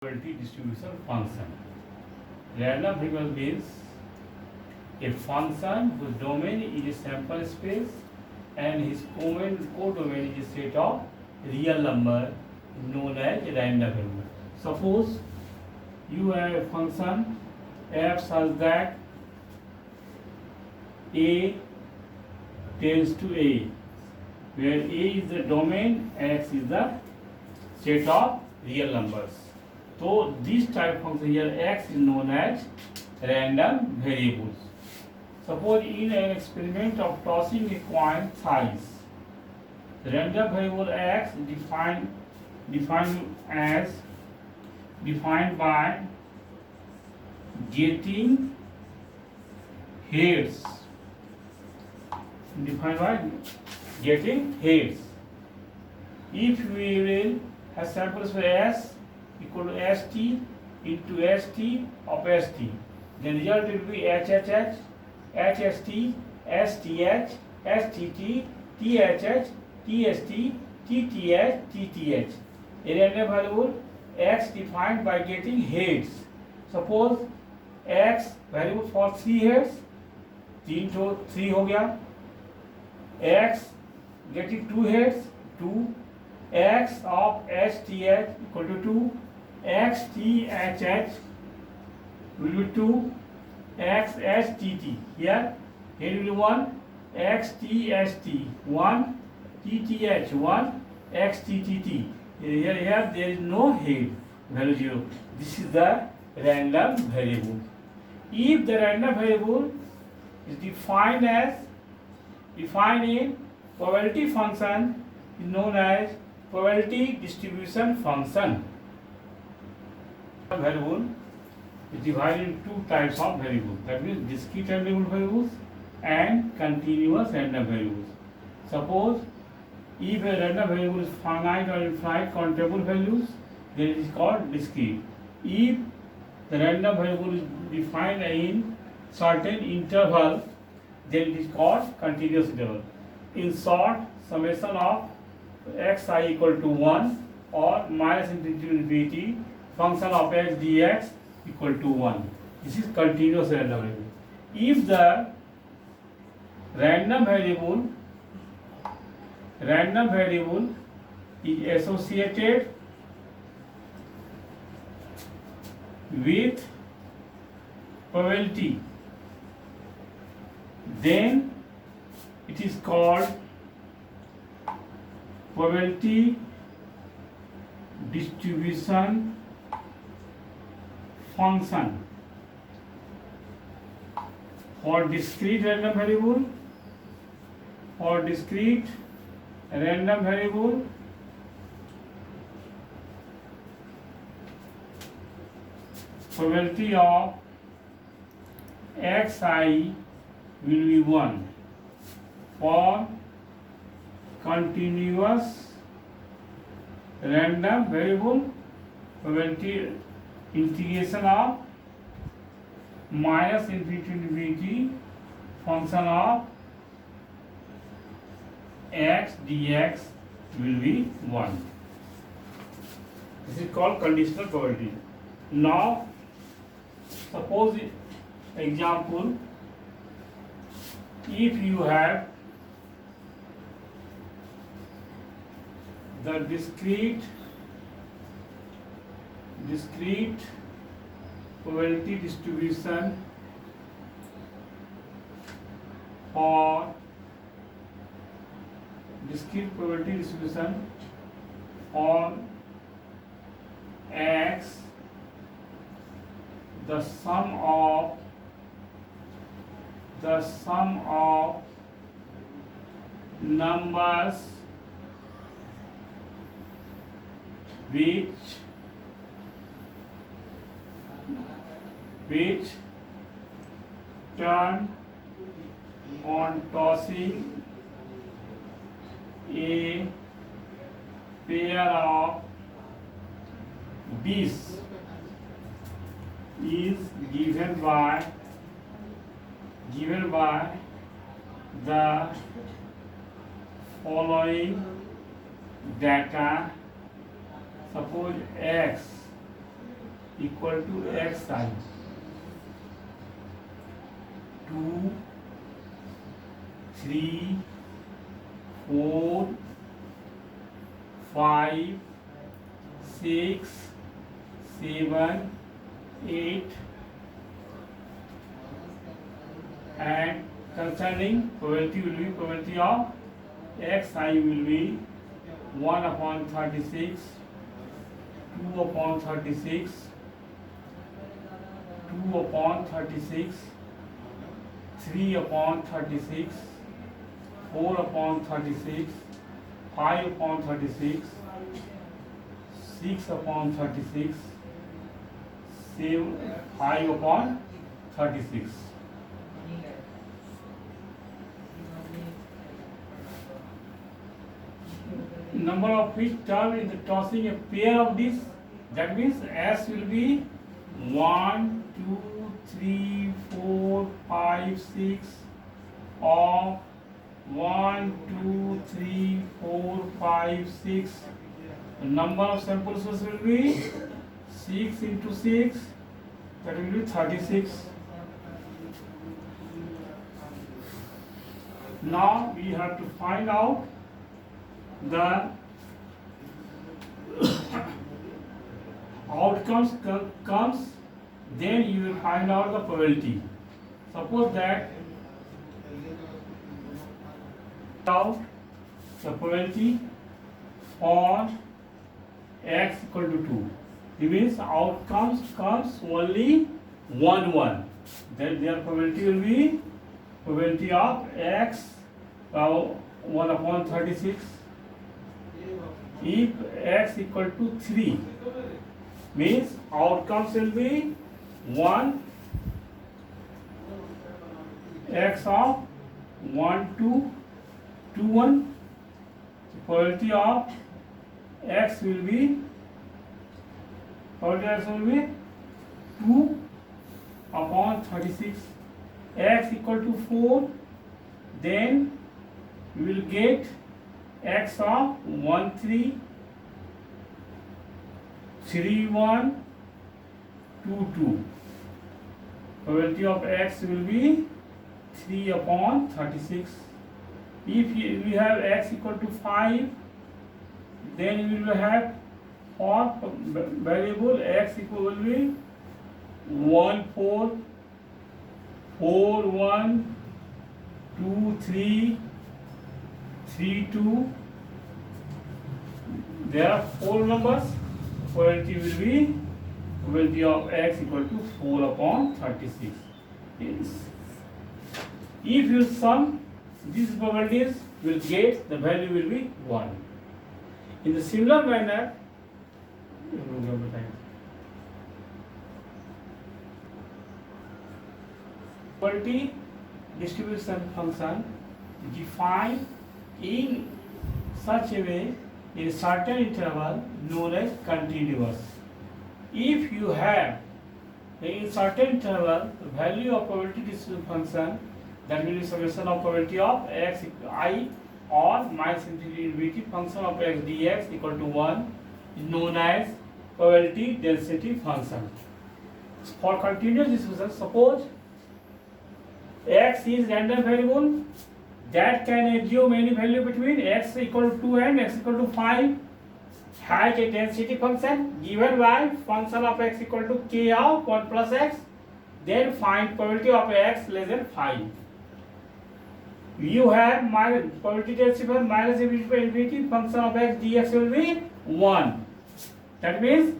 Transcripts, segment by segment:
probability distribution function. Random variable means a function whose domain is a sample space and his codomain is a set of real number known as random variable. Suppose you have a function f such that a tends to a, where a is the domain, x is the set of real numbers. So this type of function here x is known as random variables. Suppose in an experiment of tossing a coin thrice, the random variable x defined by getting heads. If we will have samples for s equal to st into st of st, then result will be hhh, hst, sth, stt, thh, tst, tth, tth. A random variable x defined by getting heads. Suppose x variable for 3 heads, 3 तो 3 हो गया. X getting 2 heads, 2. X of STH equal to 2. X THH will be 2. X STT. Here will be 1. X TST 1. TTH 1. X TTT. Here there is no head, value 0. This is the random variable. If the random variable is defined in probability function, is known as probability distribution function. Variable is divided into two types of variables, that means discrete random variables and continuous random variables. Suppose if a random variable is finite or infinite countable values, then it is called discrete. If the random variable is defined in certain interval, then it is called continuous interval. In short, summation of xi equal to 1 or minus infinity to infinity function of x dx equal to 1. This is continuous random variable. If the random variable is associated with probability, then it is called probability distribution function. For discrete random variable, probability of xi will be 1. For continuous random variable, probability integration of minus infinity to infinity function of x dx will be 1. This is called conditional probability. Now suppose example, if you have the discrete probability distribution for x, the sum of numbers which turn on tossing a pair of dice is given by the following data. Suppose x equal to xi. 2, 3, 4, 5, 6, 7, 8, and concerning probability will be probability of xi will be 1 upon 36, 2 upon 36, 2 upon 36, 3 upon 36, 4 upon 36, 5 upon 36, 6 upon 36, 5 upon 36. Number of each term in the tossing a pair of these, that means S will be 1, 2, 3, 4, 5, 6 of 1, 2, 3, 4, 5, 6. The number of samples will be 6 into 6, that will be 36. Now we have to find out the outcomes comes, then you will find out the probability. Suppose that out the probability for x equal to 2. It means outcomes comes only 1. Then their probability will be probability of x 1 upon 36. If x equal to 3, means outcomes will be 1 x of 1 to 2 1. The probability of x will be 2 upon 36. X equal to 4, then we will get x of 1 3, 3 1, 2 2. Probability of x will be 3 upon 36. If we have x equal to 5, then we will have for variable x equal will be 1 4, 4 1, 2 3, 3 2. There are 4 numbers. Probability will be probability of x equal to 4 upon 36. Yes. If you sum these probabilities, will get the value will be 1. In the similar manner, probability distribution function defined in such a way in a certain interval known as continuous. If you have in certain interval the value of probability distribution function, that will be summation of probability of x I or minus infinity function of x dx equal to 1 is known as probability density function. For continuous distribution, suppose x is random variable that can assume any value between x equal to 2 and x equal to 5, has a density function given by function of x equal to k of 1 plus x, then find probability of x less than 5. You have minus probability density function minus infinity function of x dx will be 1. That means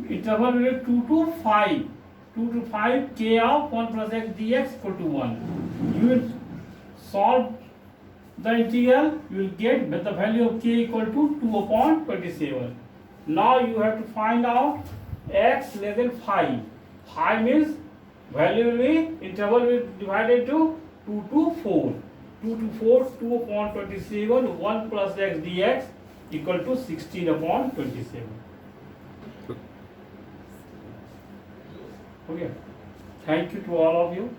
interval will be 2 to 5. 2 to 5 k of 1 plus x dx equal to 1. You will solve the integral, you will get the value of k equal to 2 upon 27. Now you have to find out x less than 5. 5 means value will be, interval will be divided into 2 to 4. 2 to 4, 2 upon 27, 1 plus x dx equal to 16 upon 27. Okay. Thank you to all of you.